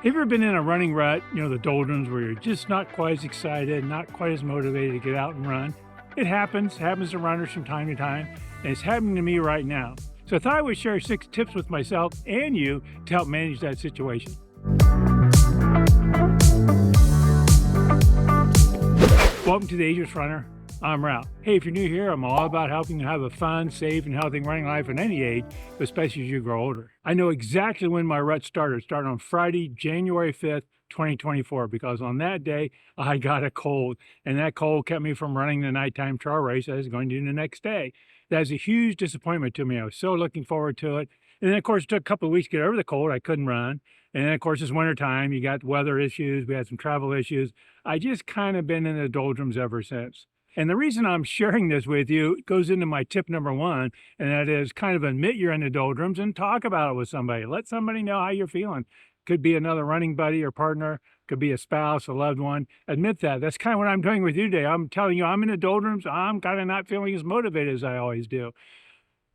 Have you ever been in a running rut, the doldrums, where you're just not quite as excited, not quite as motivated to get out and run? It happens to runners from time to time, and it's happening to me right now. So I thought I would share 6 tips with myself and you to help manage that situation. Welcome to the Ageless Runner. I'm Ralph. Hey, if you're new here, I'm all about helping you have a fun, safe, and healthy running life at any age, but especially as you grow older. I know exactly when my rut started. It started on Friday, January 5th, 2024, because on that day, I got a cold, and that cold kept me from running the nighttime trail race I was going to do the next day. That was a huge disappointment to me. I was so looking forward to it. And then, of course, it took a couple of weeks to get over the cold. I couldn't run. And then, of course, it's wintertime. You got weather issues. We had some travel issues. I just kind of been in the doldrums ever since. And the reason I'm sharing this with you goes into my tip number 1, and that is kind of admit you're in the doldrums and talk about it with somebody. Let somebody know how you're feeling. Could be another running buddy or partner, could be a spouse, a loved one. Admit that. That's kind of what I'm doing with you today. I'm telling you I'm in the doldrums. I'm kind of not feeling as motivated as I always do.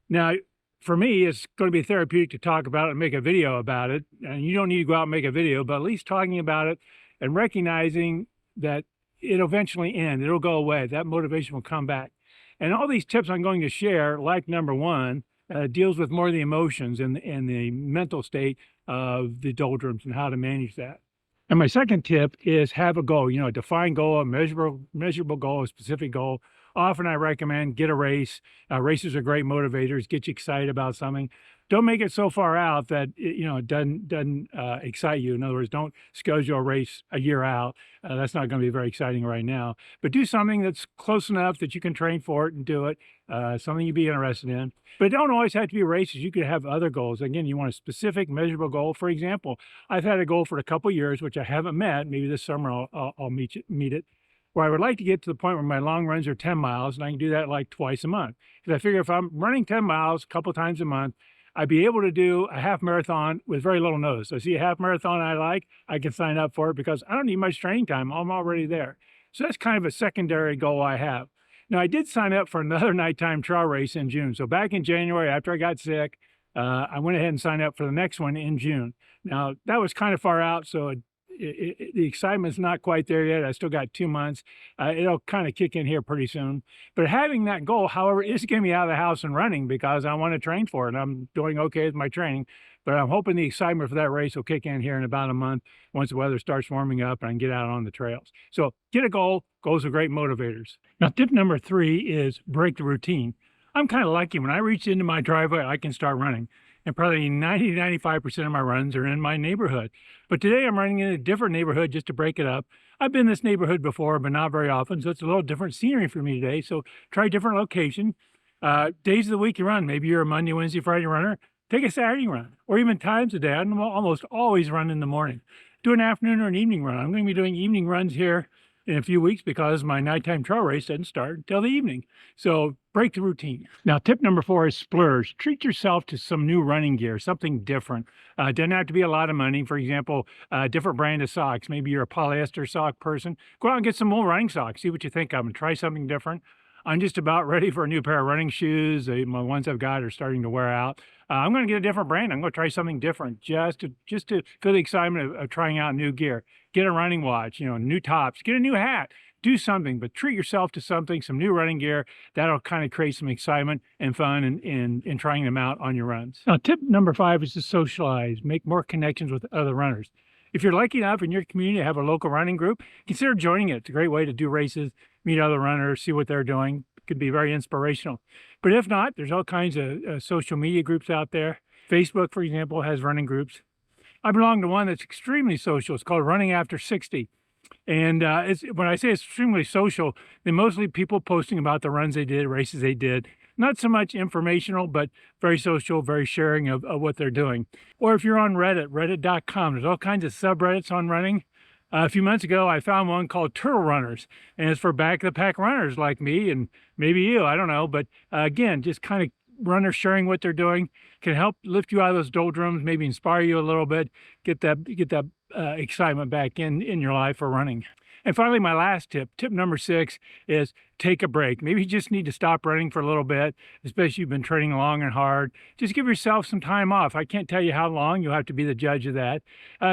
Now, for me, it's going to be therapeutic to talk about it and make a video about it. And you don't need to go out and make a video, but at least talking about it and recognizing that it'll eventually end. It'll go away. That motivation will come back. And all these tips I'm going to share, like number 1, deals with more of the emotions and the mental state of the doldrums and how to manage that. And my second tip is have a goal, a defined goal, a measurable goal, a specific goal. Often I recommend get a race. Races are great motivators, get you excited about something. Don't make it so far out that it doesn't excite you. In other words, don't schedule a race a year out. That's not going to be very exciting right now. But do something that's close enough that you can train for it and do it. Something you'd be interested in. But it don't always have to be races. You could have other goals. Again, you want a specific, measurable goal. For example, I've had a goal for a couple of years, which I haven't met. Maybe this summer I'll meet it. Where I would like to get to the point where my long runs are 10 miles, and I can do that like twice a month. Because I figure if I'm running 10 miles a couple times a month, I'd be able to do a half marathon with very little notice. So see a half marathon I like, I can sign up for it because I don't need much training time. I'm already there. So that's kind of a secondary goal I have. Now, I did sign up for another nighttime trail race in June. So back in January, after I got sick, I went ahead and signed up for the next one in June. Now, that was kind of far out, so the excitement's not quite there yet. I still got 2 months. It'll kind of kick in here pretty soon. But having that goal, however, is getting me out of the house and running because I want to train for it. I'm doing okay with my training, but I'm hoping the excitement for that race will kick in here in about a month once the weather starts warming up and I can get out on the trails. So get a goal. Goals are great motivators. Now, tip number 3 is break the routine. I'm kind of lucky. When I reach into my driveway, I can start running. And probably 90-95% of my runs are in my neighborhood. But today I'm running in a different neighborhood just to break it up. I've been in this neighborhood before, but not very often, so it's a little different scenery for me today. So try a different location. Days of the week you run. Maybe you're a Monday, Wednesday, Friday runner. Take a Saturday run, or even times a day. I almost always run in the morning. Do an afternoon or an evening run. I'm going to be doing evening runs here in a few weeks because my nighttime trail race doesn't start until the evening. So break the routine. Now, tip number 4 is splurge. Treat yourself to some new running gear, something different. It doesn't have to be a lot of money. For example, a different brand of socks. Maybe you're a polyester sock person. Go out and get some more running socks. See what you think of them. Try something different. I'm just about ready for a new pair of running shoes. My ones I've got are starting to wear out. I'm going to get a different brand. I'm going to try something different just to feel the excitement of trying out new gear. Get a running watch, new tops, get a new hat, do something, but treat yourself to something, some new running gear. That'll kind of create some excitement and fun in trying them out on your runs. Now, tip number 5 is to socialize, make more connections with other runners. If you're lucky enough in your community to have a local running group, consider joining it. It's a great way to do races, meet other runners, see what they're doing. It could be very inspirational. But if not, there's all kinds of social media groups out there. Facebook, for example, has running groups. I belong to one that's extremely social. It's called Running After 60. And when I say it's extremely social, they're mostly people posting about the runs they did, races they did. Not so much informational, but very social, very sharing of what they're doing. Or if you're on Reddit, reddit.com, there's all kinds of subreddits on running. A few months ago, I found one called Turtle Runners, and it's for back-of-the-pack runners like me and maybe you, I don't know. But again, just kind of runners sharing what they're doing can help lift you out of those doldrums, maybe inspire you a little bit, get that excitement back in your life for running. And finally, my last tip number 6, is take a break. Maybe you just need to stop running for a little bit, especially if you've been training long and hard. Just give yourself some time off. I can't tell you how long. You'll have to be the judge of that.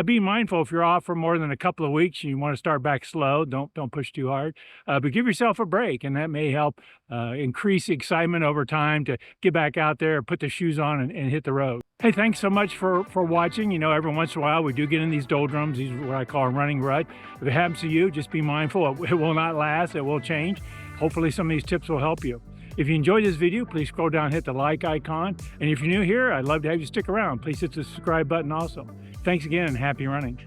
Be mindful if you're off for more than a couple of weeks and you want to start back slow. Don't push too hard. But give yourself a break, and that may help increase the excitement over time to get back out there, put the shoes on, and hit the road. Hey, thanks so much for watching. You know, every once in a while we do get in these doldrums. These are what I call a running rut. If it happens to you, just be mindful. It will not last. It will change. Hopefully some of these tips will help you. If you enjoyed this video, please scroll down and hit the like icon. And if you're new here, I'd love to have you stick around. Please hit the subscribe button also. Thanks again, and happy running.